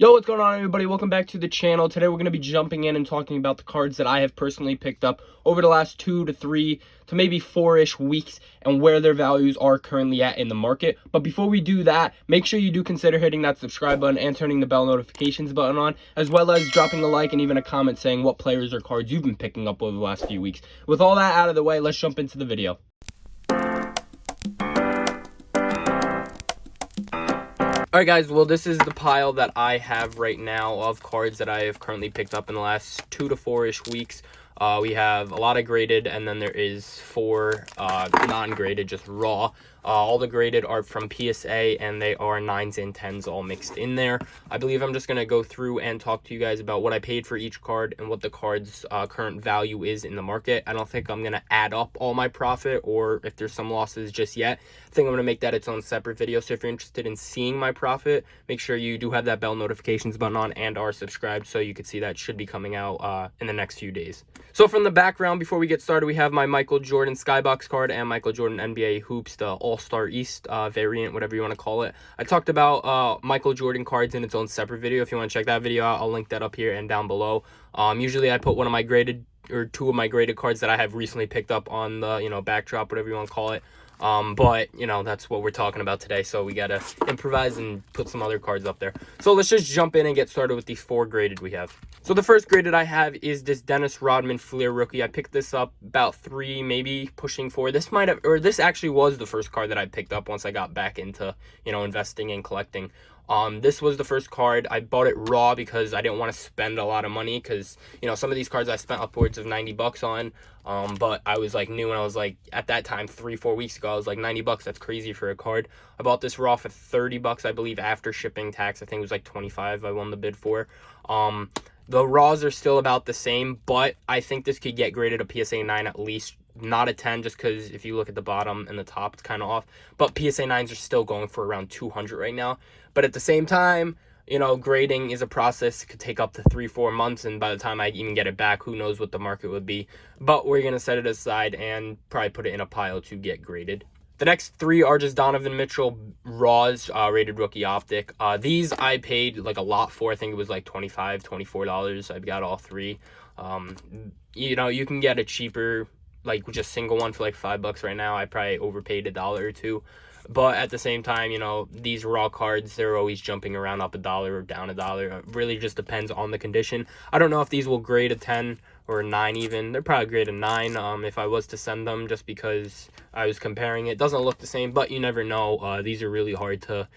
Yo, what's going on, everybody? Welcome back to the channel. Today we're going to be jumping in and talking about the cards that I have personally picked up over the last 2 to 3 to maybe 4-ish weeks and where their values are currently at in the market. But before we do that, make sure you do consider hitting that subscribe button and turning the bell notifications button on, as well as dropping a like and even a comment saying what players or cards you've been picking up over the last few weeks. With all that out of the way, let's jump into the video. Alright guys, well this is the pile that I have right now of cards that I have currently picked up in the last 2 to 4-ish weeks. We have a lot of graded, and then there is 4 non-graded, just raw. All the graded are from PSA, and they are 9s and 10s all mixed in there. I believe I'm just going to go through and talk to you guys about what I paid for each card and what the card's current value is in the market. I don't think I'm going to add up all my profit or if there's some losses just yet. I think I'm going to make that its own separate video. So if you're interested in seeing my profit, make sure you do have that bell notifications button on and are subscribed so you can see that should be coming out in the next few days. So from the background, before we get started, we have my Michael Jordan Skybox card and Michael Jordan NBA Hoops, the All-Star East variant, whatever you want to call it. I talked about Michael Jordan cards in its own separate video. If you want to check that video out, I'll link that up here and down below. Usually I put one of my graded or 2 of my graded cards that I have recently picked up on the, backdrop, whatever you want to call it. But, that's what we're talking about today, so we gotta improvise and put some other cards up there. So let's just jump in and get started with these 4 graded we have. So the first graded I have is this Dennis Rodman Fleer rookie. I picked this up about 3, maybe pushing 4. This actually was the first card that I picked up once I got back into, investing and collecting. This was the first card. I bought it raw because I didn't want to spend a lot of money because, some of these cards I spent upwards of 90 bucks on. But I was new, and I was at that time, 3-4 weeks ago, I was 90 bucks. That's crazy for a card. I bought this raw for 30 bucks, I believe, after shipping tax. I think it was 25 I won the bid for. The raws are still about the same, but I think this could get graded a PSA 9 at least. Not a 10, just because if you look at the bottom and the top, it's kind of off. But PSA 9s are still going for around 200 right now. But at the same time, grading is a process. It could take up to 3-4 months, and by the time I even get it back, who knows what the market would be. But we're going to set it aside and probably put it in a pile to get graded. The next 3 are just Donovan Mitchell Raws, rated rookie optic. These I paid a lot for. I think it was $25, $24. I got all 3. You can get a cheaper, just single one for $5 right now. I probably overpaid $1 or $2. But at the same time, these raw cards, they're always jumping around up $1 or down $1. It really just depends on the condition. I don't know if these will grade a 10 or a 9 even. They're probably grade a 9 if I was to send them, just because I was comparing it. Doesn't look the same, but you never know. These are really hard to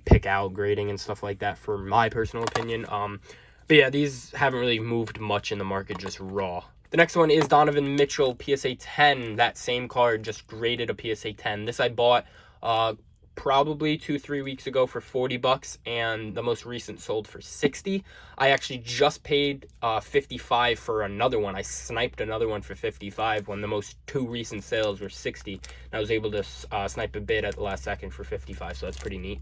pick out grading and stuff like that, for my personal opinion. But yeah, these haven't really moved much in the market, just raw. The next one is Donovan Mitchell PSA 10. That same card, just graded a PSA 10. This I bought probably 2-3 weeks ago for 40 bucks, and the most recent sold for 60. I actually just paid 55 for another one. I sniped another one for 55 when the most 2 recent sales were 60, and I was able to snipe a bid at the last second for 55, so that's pretty neat.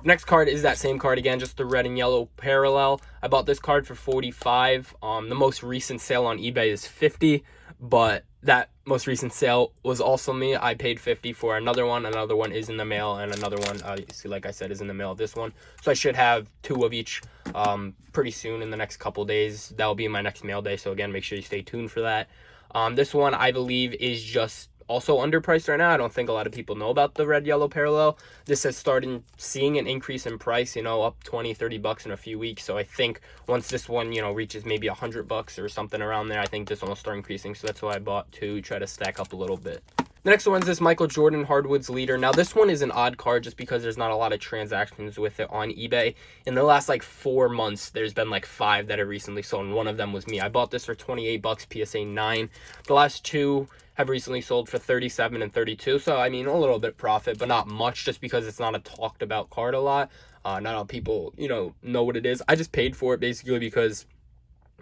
Next card is that same card again, just the red and yellow parallel. I bought this card for 45. The most recent sale on eBay is 50, but that most recent sale was also me. I paid 50 for another one. Another one is in the mail, and another one, like I said, is in the mail, this one. So I should have 2 of each pretty soon in the next couple days. That'll be my next mail day, so again, make sure you stay tuned for that. This one, I believe, is just also underpriced right now. I don't think a lot of people know about the red yellow parallel. This has started seeing an increase in price, up 20-30 bucks in a few weeks. So I think once this one reaches maybe 100 bucks or something around there, I think this one will start increasing. So that's why I bought 2, try to stack up a little bit. The next one is this Michael Jordan Hardwoods Leader. Now this one is an odd card just because there's not a lot of transactions with it on eBay. In the last 4 months, there's been 5 that have recently sold, and one of them was me. I bought this for 28 bucks, PSA 9. The last 2 have recently sold for 37 and 32. So I mean, a little bit profit, but not much, just because it's not a talked about card a lot. Not all people, know what it is. I just paid for it basically because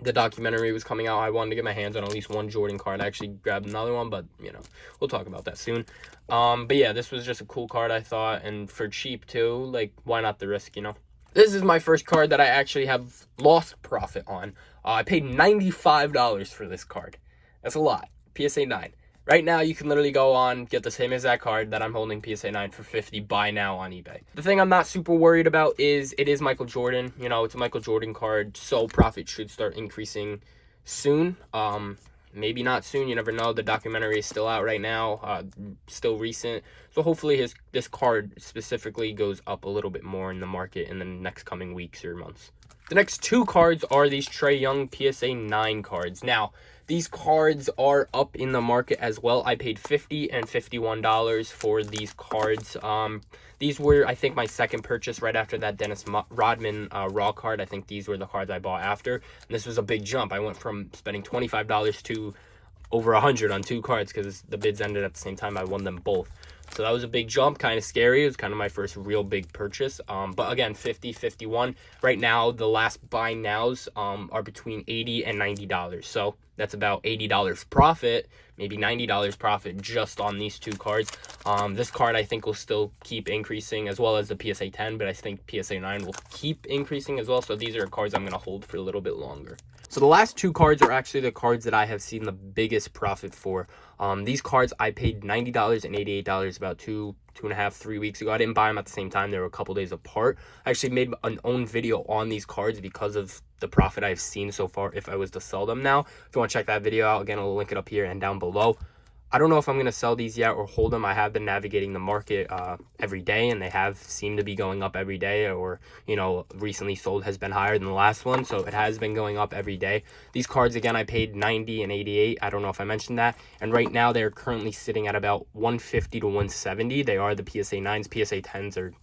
the documentary was coming out. I wanted to get my hands on at least one Jordan card. I actually grabbed another one, but we'll talk about that soon. But yeah, this was just a cool card, I thought, and for cheap too. Why not the risk? This is my first card that I actually have lost profit on. I paid $95 for this card. That's a lot. PSA 9. Right now, you can literally go on, get the same exact card that I'm holding, PSA 9, for $50, buy now on eBay. The thing I'm not super worried about is it is Michael Jordan. You know, it's a Michael Jordan card, so profit should start increasing soon. Maybe not soon, you never know. The documentary is still out right now, still recent. So hopefully this card specifically goes up a little bit more in the market in the next coming weeks or months. The next two cards are these Trae Young PSA 9 cards. Now, these cards are up in the market as well. I paid $50 and $51 for these cards. These were, I think, my second purchase right after that Dennis Rodman Raw card. I think these were the cards I bought after. And this was a big jump. I went from spending $25 to over $100 on two cards because the bids ended at the same time. I won them both. So that was a big jump, kind of scary. It was kind of my first real big purchase. But again, $50, $51. Right now, the last buy nows are between $80 and $90. So that's about $80 profit, maybe $90 profit just on these two cards. This card I think will still keep increasing, as well as the PSA 10, but I think PSA 9 will keep increasing as well. So these are cards I'm going to hold for a little bit longer. So the last two cards are actually the cards that I have seen the biggest profit for. These cards I paid $90 and $88 about 2.5, 3 weeks ago. I didn't buy them at the same time. They were a couple days apart. I actually made an own video on these cards because of the profit I've seen so far if I was to sell them now. If you want to check that video out, again, I'll link it up here and down below. I don't know if I'm going to sell these yet or hold them. I have been navigating the market every day, and they have seemed to be going up every day, or, you know, recently sold has been higher than the last one, so it has been going up every day. These cards, again, I paid $90 and $88. I don't know if I mentioned that. And right now, they're currently sitting at about $150 to $170. They are the PSA 9s. PSA 10s are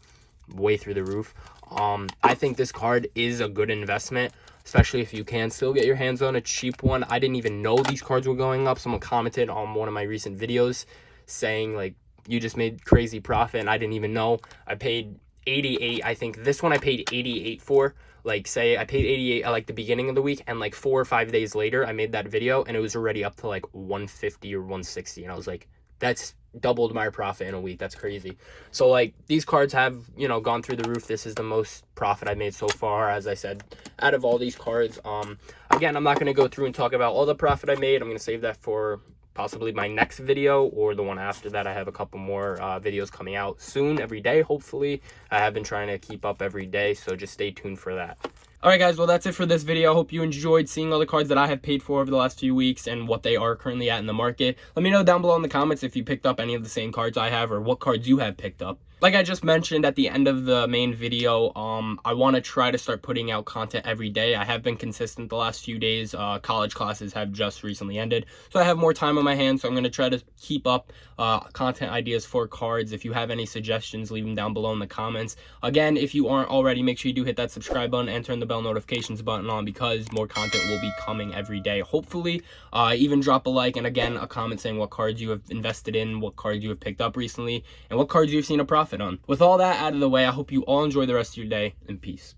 way through the roof. I think this card is a good investment, especially if you can still get your hands on a cheap one. I didn't even know these cards were going up. Someone commented on one of my recent videos saying, like, you just made crazy profit, and I didn't even know. I paid $88. I think this one I paid $88 for. Like, say I paid $88 at like the beginning of the week, and like 4 or 5 days later I made that video and it was already up to like $150 or $160, and I was like, that's doubled my profit in a week. That's crazy. So like, these cards have, you know, gone through the roof. This is the most profit I've made so far, as I said, out of all these cards. Again, I'm not going to go through and talk about all the profit I made. I'm going to save that for possibly my next video or the one after that. I have a couple more videos coming out soon, every day, hopefully. I have been trying to keep up every day, so just stay tuned for that. Alright guys, well that's it for this video. I hope you enjoyed seeing all the cards that I have paid for over the last few weeks and what they are currently at in the market. Let me know down below in the comments if you picked up any of the same cards I have, or what cards you have picked up. Like I just mentioned at the end of the main video, I want to try to start putting out content every day. I have been consistent the last few days. College classes have just recently ended, so I have more time on my hands, so I'm going to try to keep up content ideas for cards. If you have any suggestions, leave them down below in the comments. Again, if you aren't already, make sure you do hit that subscribe button and turn the bell notifications button on, because more content will be coming every day, hopefully. Even drop a like, and again, a comment saying what cards you have invested in, what cards you have picked up recently, and what cards you've seen a profit on. With all that out of the way, I hope you all enjoy the rest of your day, and peace.